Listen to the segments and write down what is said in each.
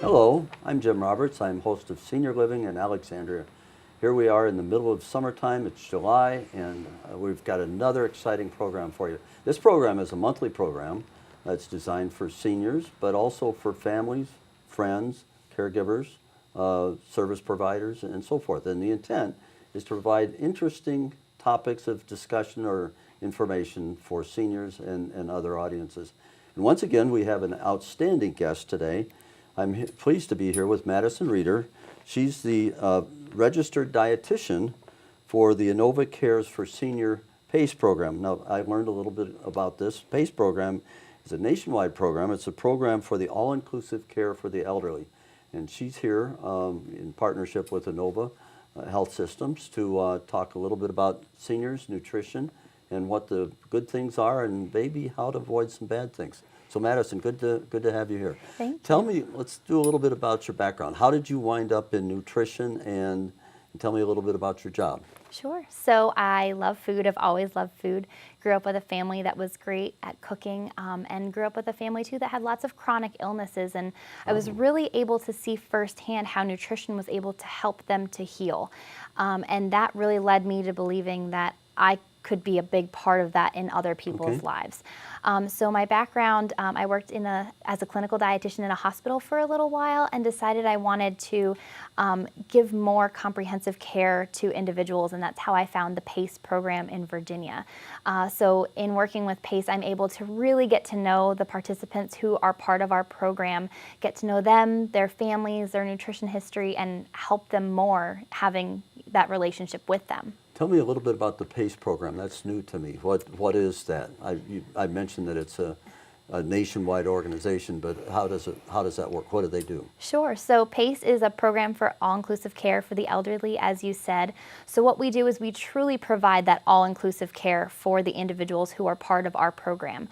Hello, I'm Jim Roberts. I'm host of Senior Living in Alexandria. Here we are in the middle of summertime. It's July, and we've got another exciting program for you. This program is a monthly program that's designed for seniors, but also for families, friends, caregivers, service providers, and so forth. And the intent is to provide interesting topics of discussion or information for seniors and other audiences. And once again, we have an outstanding guest today. I'm pleased to be here with Madison Reeder. She's the registered dietitian for the Inova Cares for Senior PACE program. Now, I learned a little bit about this. PACE program is a nationwide program. It's a program for the all-inclusive care for the elderly. And she's here in partnership with Inova Health Systems to talk a little bit about seniors, nutrition, and what the good things are, and maybe how to avoid some bad things. So Madison, good to have you here. Thank you. Tell me, let's do a little bit about your background. How did you wind up in nutrition, and tell me a little bit about your job? Sure. So I love food. I've always loved food. Grew up with a family that was great at cooking, and grew up with a family too that had lots of chronic illnesses. And I was really able to see firsthand how nutrition was able to help them to heal. And that really led me to believing that I could be a big part of that in other people's lives. So my background, I worked as a clinical dietitian in a hospital for a little while, and decided I wanted to give more comprehensive care to individuals, and that's how I found the PACE program in Virginia. So in working with PACE, I'm able to really get to know the participants who are part of our program, get to know them, their families, their nutrition history, and help them more having that relationship with them. Tell me a little bit about the PACE program. That's new to me. What is that? I mentioned that it's a nationwide organization, but how does that work? What do they do? Sure. So PACE is a program for all-inclusive care for the elderly, as you said. So what we do is we truly provide that all-inclusive care for the individuals who are part of our program.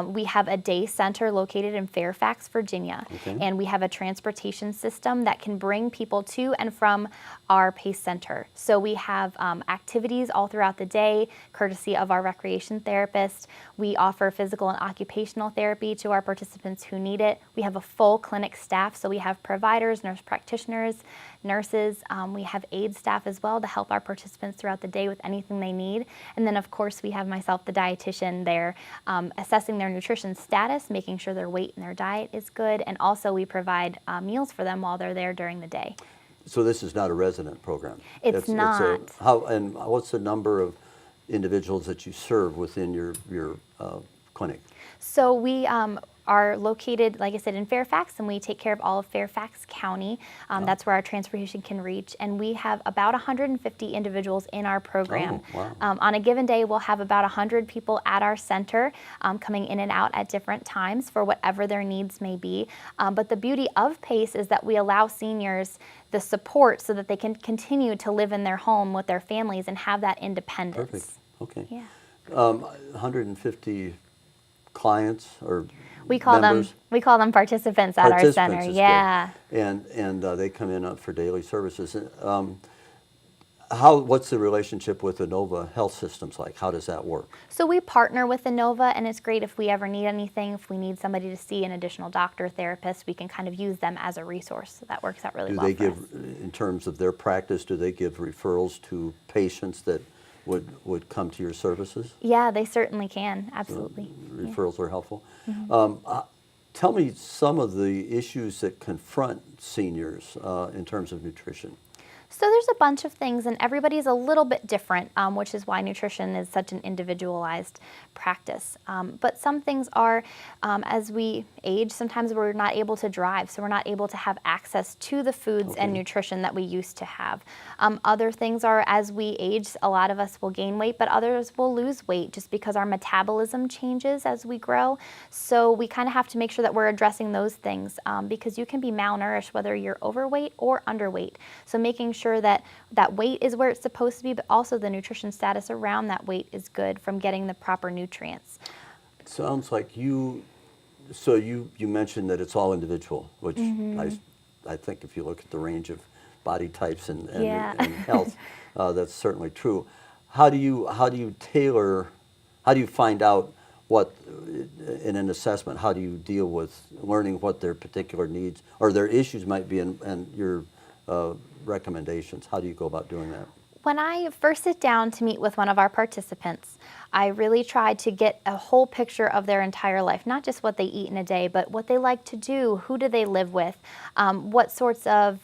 We have a day center located in Fairfax, Virginia, and we have a transportation system that can bring people to and from our PACE center. So we have activities all throughout the day, courtesy of our recreation therapist. We offer physical and occupational therapy to our participants who need it. We have a full clinic staff, so we have providers, nurse practitioners, nurses. We have aid staff as well to help our participants throughout the day with anything they need. And then, of course, we have myself, the dietitian, there assessing their nutrition status, making sure their weight and their diet is good, and also we provide meals for them while they're there during the day. So this is not a resident program? It's not. And what's the number of individuals that you serve within your clinic? So we are located, like I said, in Fairfax, and we take care of all of Fairfax County. That's where our transportation can reach. And we have about 150 individuals in our program. Oh, wow. On a given day, we'll have about 100 people at our center coming in and out at different times for whatever their needs may be. But the beauty of PACE is that we allow seniors the support so that they can continue to live in their home with their families and have that independence. Perfect. Okay. Yeah. 150 clients or we call members? them participants at our center. Participants is Yeah. good. And they come in for daily services. What's the relationship with Inova Health Systems like? How does that work? So we partner with Inova, and it's great if we ever need anything. If we need somebody to see an additional doctor, therapist, we can kind of use them as a resource. So that works out really well for us. In terms of their practice, do they give referrals to patients that would come to your services? Yeah, they certainly can. Absolutely. So referrals are helpful. Tell me some of the issues that confront seniors in terms of nutrition. So there's a bunch of things, and everybody's a little bit different, which is why nutrition is such an individualized practice. But some things are, as we age, sometimes we're not able to drive, so we're not able to have access to the foods and nutrition that we used to have. Other things are, as we age, a lot of us will gain weight, but others will lose weight just because our metabolism changes as we grow. So we kind of have to make sure that we're addressing those things, because you can be malnourished whether you're overweight or underweight. So making sure that that weight is where it's supposed to be, but also the nutrition status around that weight is good from getting the proper nutrients. Sounds like you mentioned that it's all individual, which I think if you look at the range of body types and health, that's certainly true. How do you find out what, in an assessment, how do you deal with learning what their particular needs or their issues might be and your recommendations? How do you go about doing that? When I first sit down to meet with one of our participants, I really try to get a whole picture of their entire life, not just what they eat in a day, but what they like to do, who do they live with, what sorts of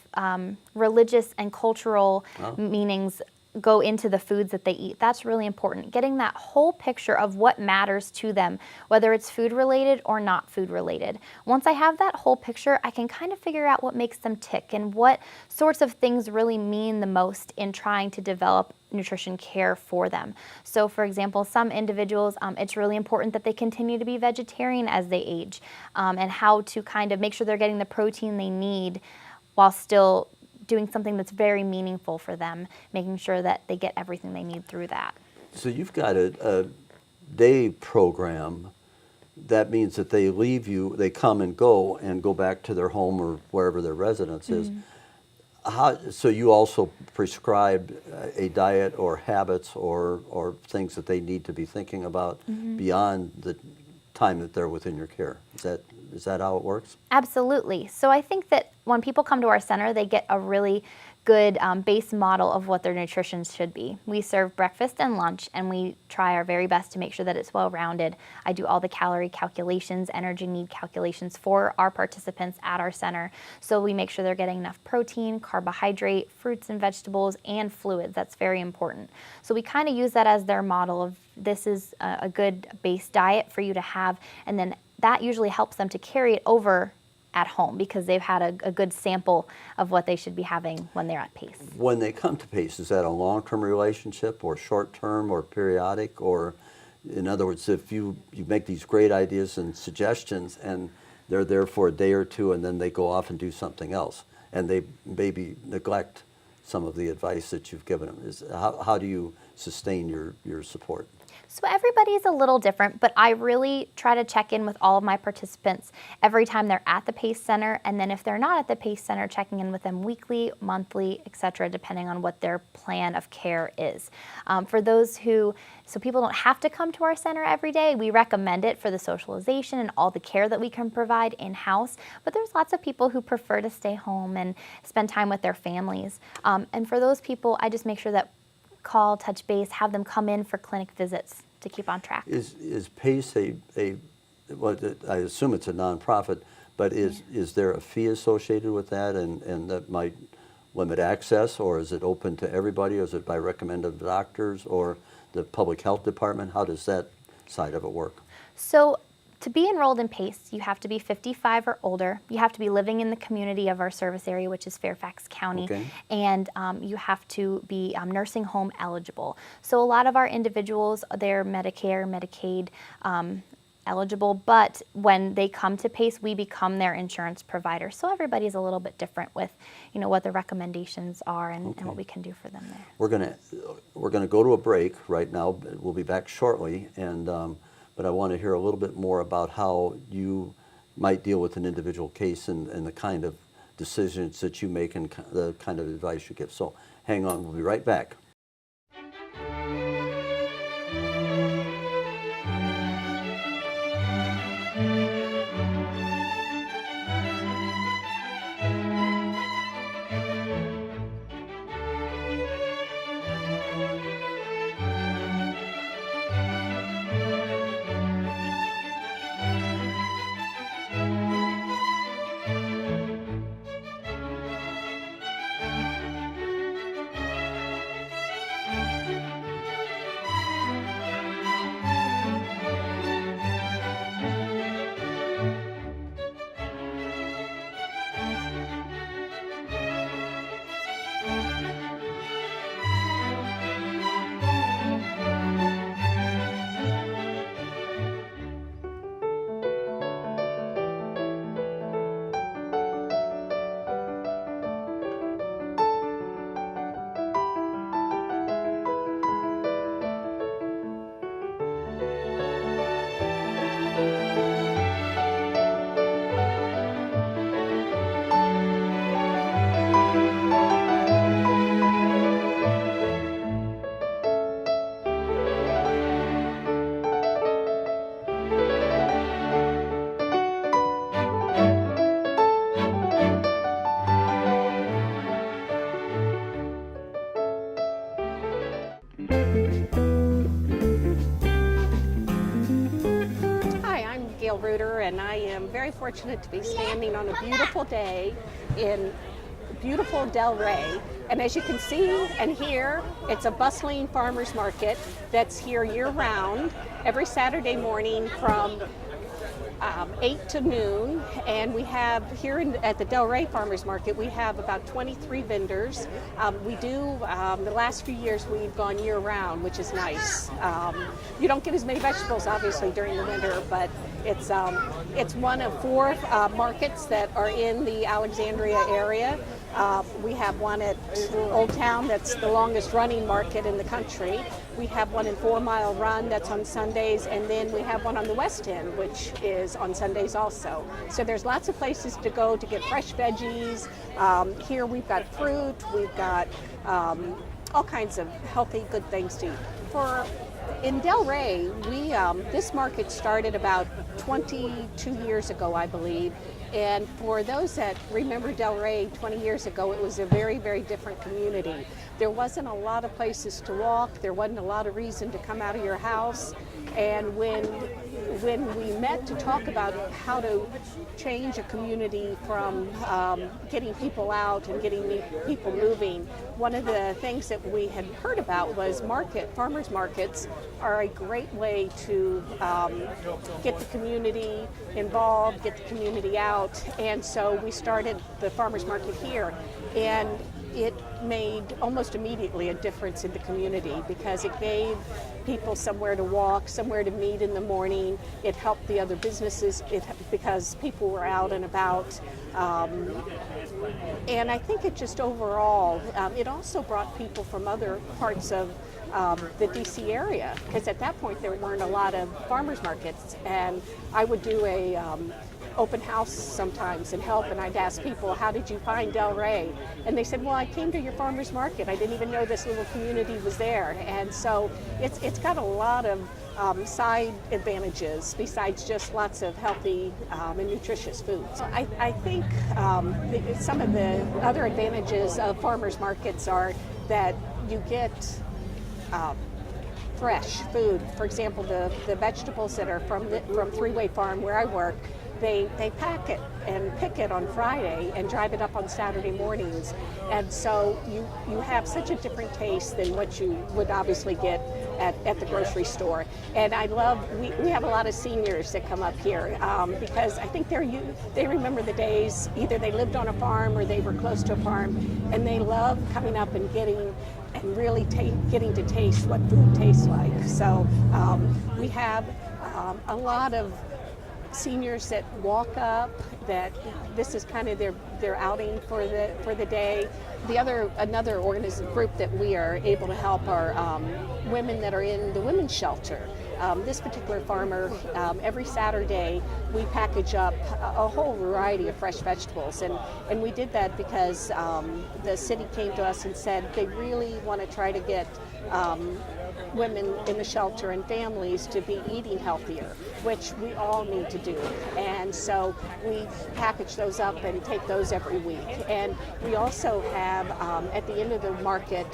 religious and cultural meanings go into the foods that they eat. That's really important. Getting that whole picture of what matters to them, whether it's food related or not food related. Once I have that whole picture, I can kind of figure out what makes them tick and what sorts of things really mean the most in trying to develop nutrition care for them. So for example, some individuals, it's really important that they continue to be vegetarian as they age, and how to kind of make sure they're getting the protein they need while still doing something that's very meaningful for them, making sure that they get everything they need through that. So you've got a day program. That means that they leave you, they come and go back to their home or wherever their residence is. So you also prescribe a diet or habits or things that they need to be thinking about beyond the time that they're within your care. Is that how it works? Absolutely. So I think that when people come to our center, they get a really good base model of what their nutrition should be. We serve breakfast and lunch, and we try our very best to make sure that it's well-rounded. I do all the calorie calculations, energy need calculations for our participants at our center. So we make sure they're getting enough protein, carbohydrate, fruits and vegetables, and fluids. That's very important. So we kind of use that as their model of this is a good base diet for you to have, and then that usually helps them to carry it over at home because they've had a good sample of what they should be having when they're at PACE. When they come to PACE, is that a long-term relationship or short-term or periodic? Or in other words, if you make these great ideas and suggestions and they're there for a day or two and then they go off and do something else and they maybe neglect some of the advice that you've given them, how do you sustain your support? So everybody's a little different, but I really try to check in with all of my participants every time they're at the PACE Center, and then if they're not at the PACE Center, checking in with them weekly, monthly, etc., depending on what their plan of care is. For those so people don't have to come to our center every day, we recommend it for the socialization and all the care that we can provide in-house, but there's lots of people who prefer to stay home and spend time with their families. And for those people, I just make sure that call, touch base, have them come in for clinic visits to keep on track. Is PACE well, I assume it's a nonprofit, but is there a fee associated with that and that might limit access, or is it open to everybody, or is it by recommended doctors or the public health department? How does that side of it work? So to be enrolled in PACE, you have to be 55 or older. You have to be living in the community of our service area, which is Fairfax County. Okay. And you have to be nursing home eligible. So a lot of our individuals, they're Medicare, Medicaid eligible, but when they come to PACE, we become their insurance provider. So everybody's a little bit different with, what the recommendations are and what we can do for them there. We're gonna go to a break right now. We'll be back shortly, but I want to hear a little bit more about how you might deal with an individual case and the kind of decisions that you make and the kind of advice you give. So hang on, we'll be right back. Gail Reuter, and I am very fortunate to be standing on a beautiful day in beautiful Del Rey. And as you can see and hear, it's a bustling farmers market that's here year-round, every Saturday morning from 8 to noon, and we have here at the Del Rey Farmers Market, we have about 23 vendors. We do, the last few years we've gone year round, which is nice. You don't get as many vegetables obviously during the winter, but it's one of 4 markets that are in the Alexandria area. We have one at Old Town that's the longest running market in the country. We have one in 4 Mile Run that's on Sundays, and then we have one on the West End, which is on Sundays also. So there's lots of places to go to get fresh veggies. Here we've got fruit, we've got all kinds of healthy, good things to eat. In Del Rey, this market started about 22 years ago, I believe. And for those that remember Del Rey 20 years ago, it was a very, very different community. There wasn't a lot of places to walk. There wasn't a lot of reason to come out of your house. And when we met to talk about how to change a community from getting people out and getting people moving, one of the things that we had heard about was farmers markets are a great way to get the community involved, get the community out. And so we started the farmers market here, and it made almost immediately a difference in the community because it gave people somewhere to walk, somewhere to meet in the morning. It helped the other businesses because people were out and about. And I think it just overall, it also brought people from other parts of the DC area, because at that point there weren't a lot of farmers markets, and I would do a open house sometimes and help, and I'd ask people, how did you find Del Rey? And they said, well, I came to your farmers market. I didn't even know this little community was there. And so it's got a lot of side advantages besides just lots of healthy and nutritious foods. I think some of the other advantages of farmers markets are that you get fresh food. For example, the vegetables that are from Three-Way Farm where I work, they pack it and pick it on Friday and drive it up on Saturday mornings. And so you have such a different taste than what you would obviously get at the grocery store. And I love, we have a lot of seniors that come up here because I think they remember the days, either they lived on a farm or they were close to a farm, and they love coming up and getting to taste what food tastes like. So we have a lot of seniors that walk up, that this is kind of their outing for the day. Another group that we are able to help are women that are in the women's shelter. This particular farmer, every Saturday we package up a whole variety of fresh vegetables, and we did that because the city came to us and said they really want to try to get women in the shelter and families to be eating healthier, which we all need to do. And so we package those up and take those every week. And we also have, at the end of the market,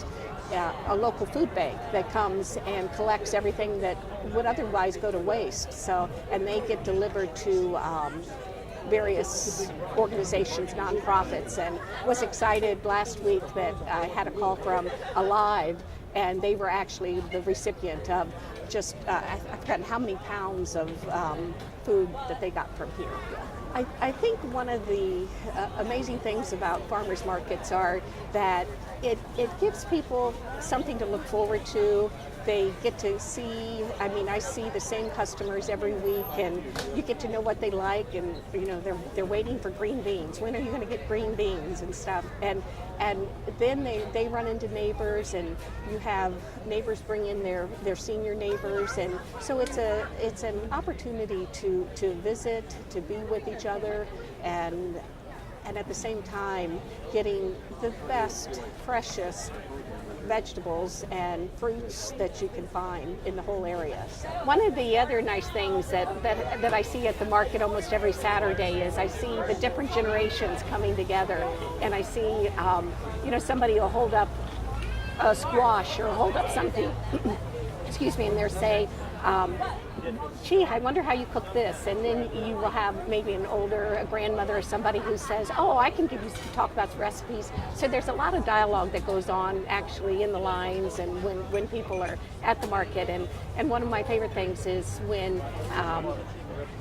a local food bank that comes and collects everything that would otherwise go to waste. So, and they get delivered to various organizations, nonprofits, and was excited last week that I had a call from Alive, and they were actually the recipient of just, I've forgotten how many pounds of food that they got from here. I think one of the amazing things about farmers markets are that it gives people something to look forward to. They get to see, I see the same customers every week, and you get to know what they like, and they're waiting for green beans. When are you going to get green beans and stuff? And then they run into neighbors, and you have neighbors bring in their senior neighbors, and so it's an opportunity to visit, to be with each other, and at the same time getting the best, freshest vegetables and fruits that you can find in the whole area. So one of the other nice things that I see at the market almost every Saturday is I see the different generations coming together, and I see somebody will hold up a squash or hold up something excuse me, and they'll say, gee, I wonder how you cook this. And then you will have maybe a grandmother or somebody who says, oh, I can talk about recipes. So there's a lot of dialogue that goes on actually in the lines and when people are at the market. And one of my favorite things is when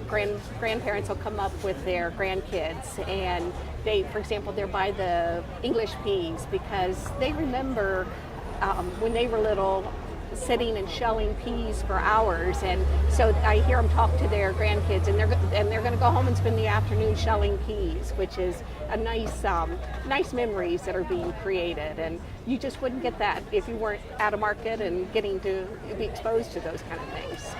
grandparents will come up with their grandkids and they, for example, they'll buy the English peas because they remember when they were little sitting and shelling peas for hours, and so I hear them talk to their grandkids, and they're going to go home and spend the afternoon shelling peas, which is a nice memories that are being created, and you just wouldn't get that if you weren't at a market and getting to be exposed to those kind of things.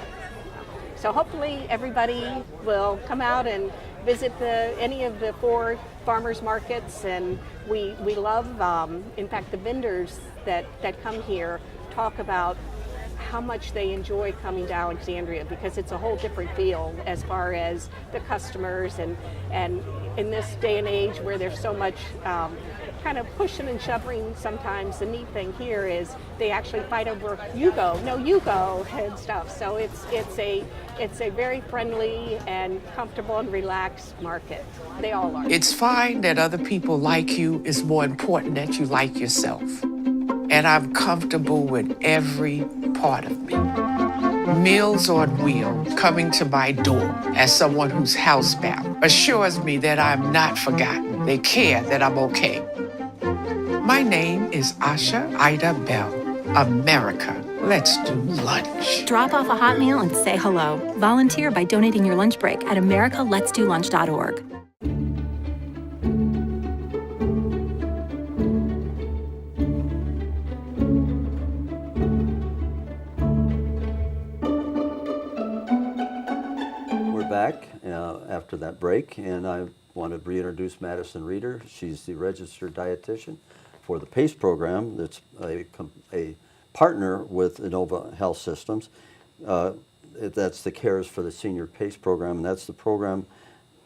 So hopefully everybody will come out and visit any of the 4 farmers markets, and we love, in fact, the vendors that come here talk about how much they enjoy coming to Alexandria because it's a whole different feel as far as the customers, and in this day and age where there's so much kind of pushing and shoving sometimes, the neat thing here is they actually fight over you go and stuff. So it's a very friendly and comfortable and relaxed market. They all are. It's fine that other people like you. It's more important that you like yourself. And I'm comfortable with every part of me. Meals on Wheels coming to my door as someone who's housebound assures me that I'm not forgotten. They care that I'm okay. My name is Asha Ida Bell. America, let's do lunch. Drop off a hot meal and say hello. Volunteer by donating your lunch break at americaletsdolunch.org. Back after that break, and I want to reintroduce Madison Reeder. She's the registered dietitian for the PACE program. That's a partner with Innova Health Systems. That's the Cares for the Senior PACE program, and that's the program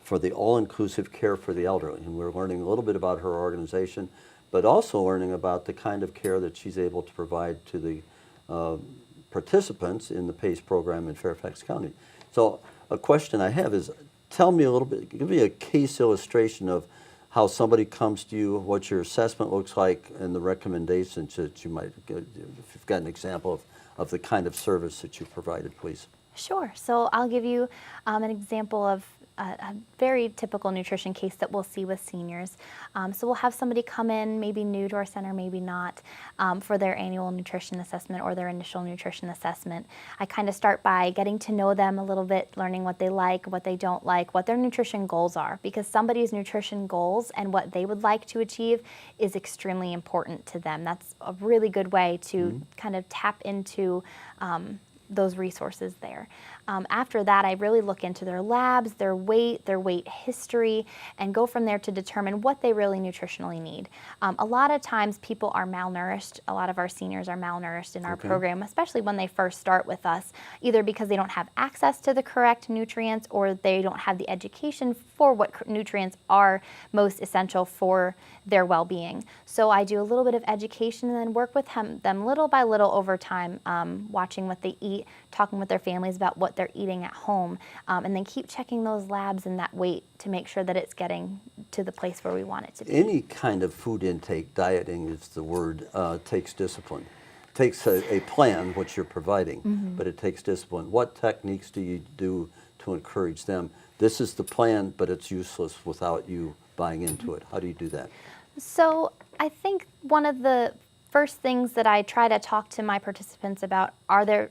for the all-inclusive care for the elderly. And we're learning a little bit about her organization, but also learning about the kind of care that she's able to provide to the participants in the PACE program in Fairfax County. So a question I have is, tell me a little bit, give me a case illustration of how somebody comes to you, what your assessment looks like, and the recommendations that you might, if you've got an example of the kind of service that you've provided, please. Sure. So I'll give you an example of a very typical nutrition case that we'll see with seniors. So we'll have somebody come in, maybe new to our center, maybe not, for their annual nutrition assessment or their initial nutrition assessment. I kind of start by getting to know them a little bit, learning what they like, what they don't like, what their nutrition goals are, because somebody's nutrition goals and what they would like to achieve is extremely important to them. That's a really good way to kind of tap into those resources there. After that, I really look into their labs, their weight history, and go from there to determine what they really nutritionally need. A lot of times people are malnourished. A lot of our seniors are malnourished in our program, especially when they first start with us, either because they don't have access to the correct nutrients or they don't have the education for what nutrients are most essential for their well-being. So I do a little bit of education and then work with them little by little over time, watching what they eat, talking with their families about what they're eating at home, and then keep checking those labs and that weight to make sure that it's getting to the place where we want it to be. Any kind of food intake, dieting is the word, takes discipline. Takes a plan, which you're providing, but it takes discipline. What techniques do you do to encourage them? This is the plan, but it's useless without you buying into it. How do you do that? So I think one of the first things that I try to talk to my participants about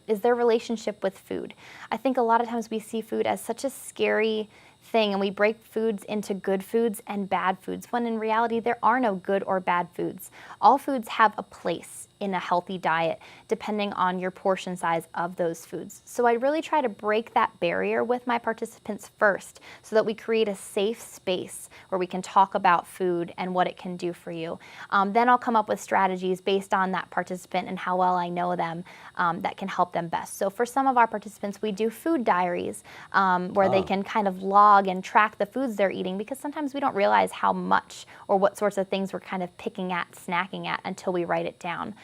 is their relationship with food. I think a lot of times we see food as such a scary thing, and we break foods into good foods and bad foods, when in reality there are no good or bad foods. All foods have a place in a healthy diet, depending on your portion size of those foods. So I really try to break that barrier with my participants first, so that we create a safe space where we can talk about food and what it can do for you. Then I'll come up with strategies based on that participant and how well I know them that can help them best. So for some of our participants, we do food diaries where they can kind of log and track the foods they're eating, because sometimes we don't realize how much or what sorts of things we're kind of picking at, snacking at, until we write it down.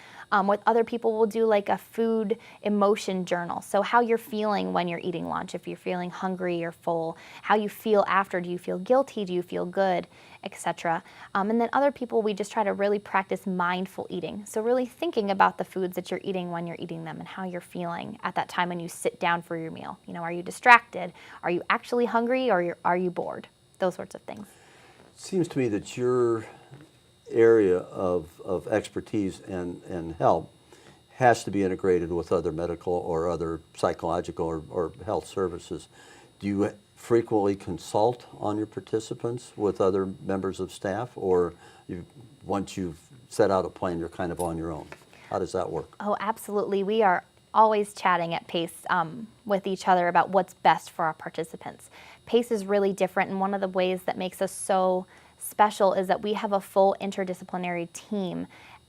With other people, we'll do like a food emotion journal. So how you're feeling when you're eating lunch, if you're feeling hungry or full, how you feel after, do you feel guilty, do you feel good, etc. And then other people, we just try to really practice mindful eating. So really thinking about the foods that you're eating when you're eating them and how you're feeling at that time when you sit down for your meal. You know, are you distracted? Are you actually hungry, or are you bored? Those sorts of things. It seems to me that your area of expertise and help has to be integrated with other medical or other psychological or health services. Do you frequently consult on your participants with other members of staff, or once you've set out a plan, you're kind of on your own? How does that work? Oh, absolutely. We are always chatting at PACE with each other about what's best for our participants. PACE is really different, and one of the ways that makes us so special is that we have a full interdisciplinary team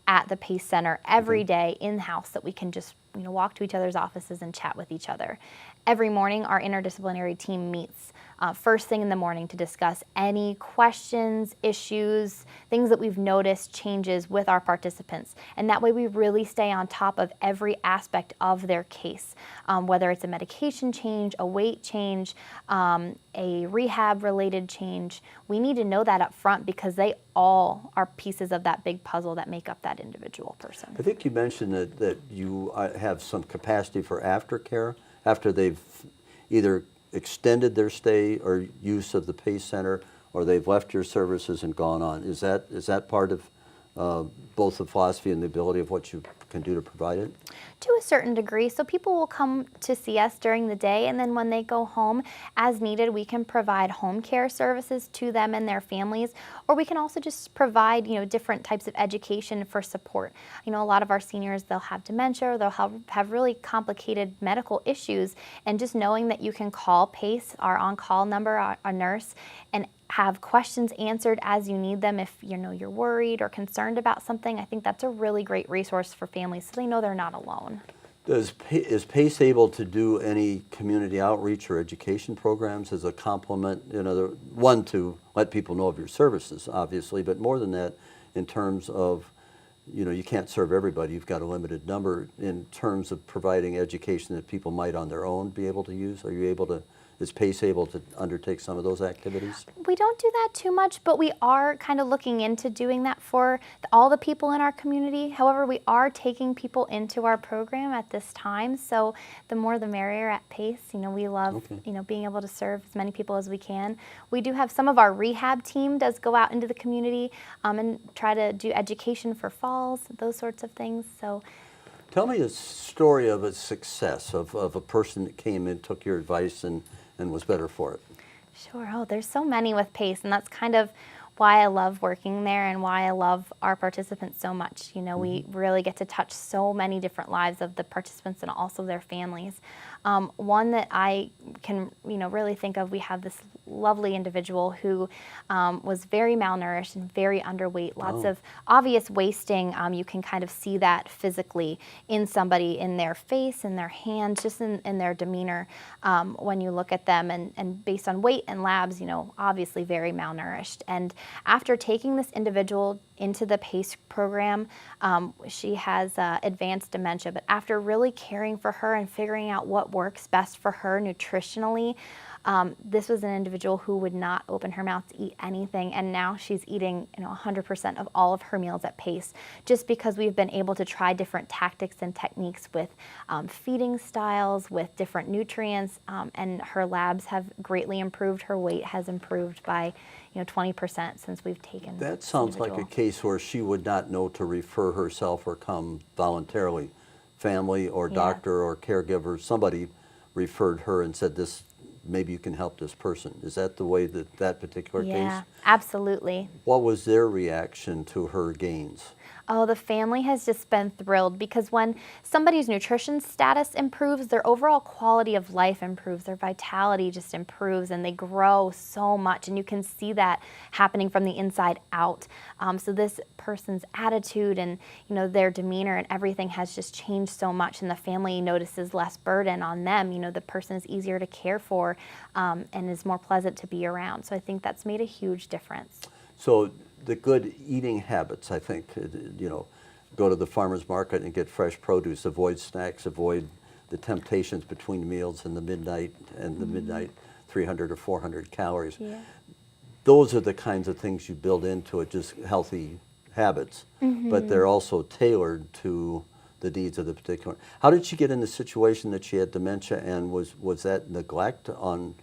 at the PACE Center every day in-house that we can just walk to each other's offices and chat with each other. Every morning, our interdisciplinary team meets first thing in the morning to discuss any questions, issues, things that we've noticed, changes with our participants. And that way we really stay on top of every aspect of their case, whether it's a medication change, a weight change, a rehab-related change. We need to know that up front because they all are pieces of that big puzzle that make up that individual person. I think you mentioned that you have some capacity for aftercare after they've either extended their stay or use of the PACE Center, or they've left your services and gone on. Is that part of both the philosophy and the ability of what you can do to provide it? To a certain degree. So people will come to see us during the day, and then when they go home, as needed, we can provide home care services to them and their families, or we can also just provide, different types of education for support. A lot of our seniors, they'll have dementia, or they'll have really complicated medical issues, and just knowing that you can call PACE, our on-call number, a nurse, and have questions answered as you need them if you're worried or concerned about something. I think that's a really great resource for families so they know they're not alone. Is PACE able to do any community outreach or education programs as a complement, one to let people know of your services, obviously, but more than that, in terms of, you can't serve everybody, you've got a limited number, in terms of providing education that people might on their own be able to use? Is PACE able to undertake some of those activities? We don't do that too much, but we are kind of looking into doing that for all the people in our community. However, we are taking people into our program at this time, so the more the merrier at PACE. We love, being able to serve as many people as we can. We do have some of our rehab team does go out into the community and try to do education for falls, those sorts of things. So, tell me a story of a success of a person that came in, took your advice, and was better for it. Sure. Oh, there's so many with PACE, and that's kind of why I love working there and why I love our participants so much. We really get to touch so many different lives of the participants and also their families. One that I can, really think of, we have this lovely individual who was very malnourished and very underweight, lots of obvious wasting. You can kind of see that physically in somebody, in their face, in their hands, just in their demeanor when you look at them, and based on weight and labs, obviously very malnourished. And after taking this individual into the PACE program, she has advanced dementia, but after really caring for her and figuring out what works best for her nutritionally, this was an individual who would not open her mouth to eat anything, and now she's eating 100% of all of her meals at PACE, just because we've been able to try different tactics and techniques with feeding styles, with different nutrients, and her labs have greatly improved. Her weight has improved by 20% since we've taken That this sounds like a individual. case where she would not know to refer herself or come voluntarily. Family or doctor or caregiver, somebody referred her and said, maybe you can help this person. Is that the way that particular case? Yeah, absolutely. What was their reaction to her gains? Oh, the family has just been thrilled, because when somebody's nutrition status improves, their overall quality of life improves, their vitality just improves, and they grow so much, and you can see that happening from the inside out. So this person's attitude and their demeanor and everything has just changed so much, and the family notices less burden on them. The person is easier to care for and is more pleasant to be around. So I think that's made a huge difference. So the good eating habits, I think, go to the farmer's market and get fresh produce, avoid snacks, avoid the temptations between meals and the midnight 300 or 400 calories. Yeah. Those are the kinds of things you build into it, just healthy habits, but they're also tailored to the needs of the particular. How did she get in the situation that she had dementia, and was that neglect on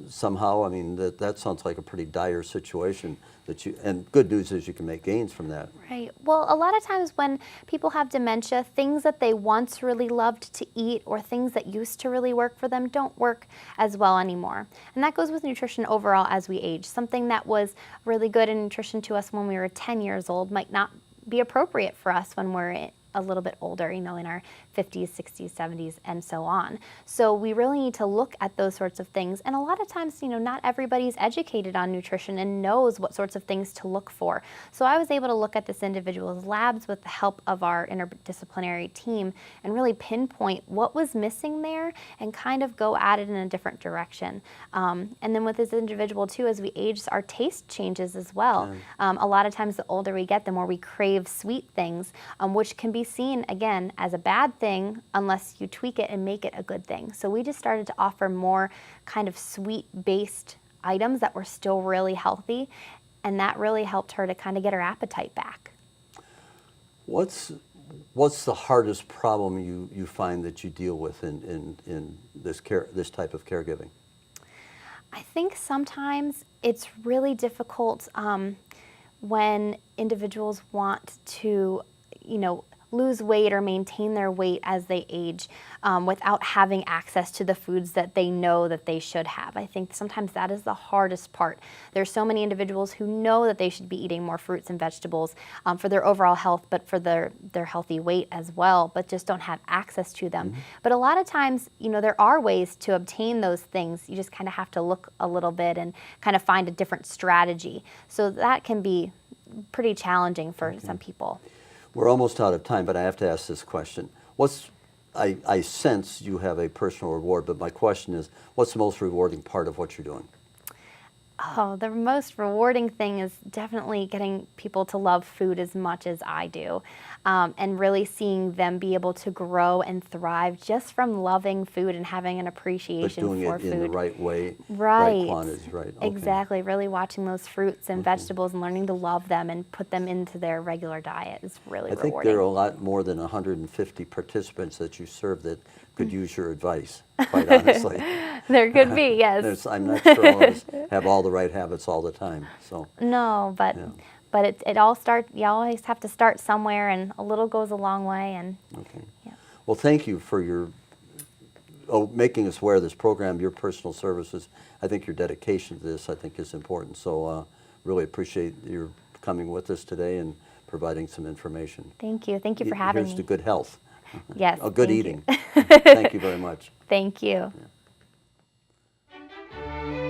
somehow? I mean, that sounds like a pretty dire situation that you, and good news is you can make gains from that. Right. Well, a lot of times when people have dementia, things that they once really loved to eat or things that used to really work for them don't work as well anymore. And that goes with nutrition overall as we age. Something that was really good in nutrition to us when we were 10 years old might not be appropriate for us when we're a little bit older, in our 50s, 60s, 70s, and so on. So we really need to look at those sorts of things. And a lot of times, not everybody's educated on nutrition and knows what sorts of things to look for. So I was able to look at this individual's labs with the help of our interdisciplinary team and really pinpoint what was missing there and kind of go at it in a different direction. And then with this individual too, as we age, our taste changes as well. A lot of times the older we get, the more we crave sweet things, which can be seen again as a bad thing unless you tweak it and make it a good thing. So we just started to offer more kind of sweet-based items that were still really healthy, and that really helped her to kind of get her appetite back. What's the hardest problem you find that you deal with in this type of caregiving? I think sometimes it's really difficult when individuals want to, lose weight or maintain their weight as they age without having access to the foods that they know that they should have. I think sometimes that is the hardest part. There's so many individuals who know that they should be eating more fruits and vegetables for their overall health, but for their healthy weight as well, but just don't have access to them. But a lot of times, there are ways to obtain those things. You just kind of have to look a little bit and kind of find a different strategy. So that can be pretty challenging for some people. We're almost out of time, but I have to ask this question. I sense you have a personal reward, but my question is, what's the most rewarding part of what you're doing? Oh, the most rewarding thing is definitely getting people to love food as much as I do, and really seeing them be able to grow and thrive just from loving food and having an appreciation for food. But doing it in the right way, right quantities, right? Okay. Exactly. Really watching those fruits and vegetables and learning to love them and put them into their regular diet is really rewarding. I think there are a lot more than 150 participants that you serve that could use your advice, quite honestly. There could be, yes. I'm not sure all of us have all the right habits all the time. So no, but yeah. But it all starts. You always have to start somewhere, and a little goes a long way. And okay. Yeah. Well, thank you for your making us aware of this program, your personal services. I think your dedication to this, I think, is important. So really appreciate your coming with us today and providing some information. Thank you. Thank you for having me. Here's to good health. Yes. Good eating. Thank you very much. Thank you. Yeah.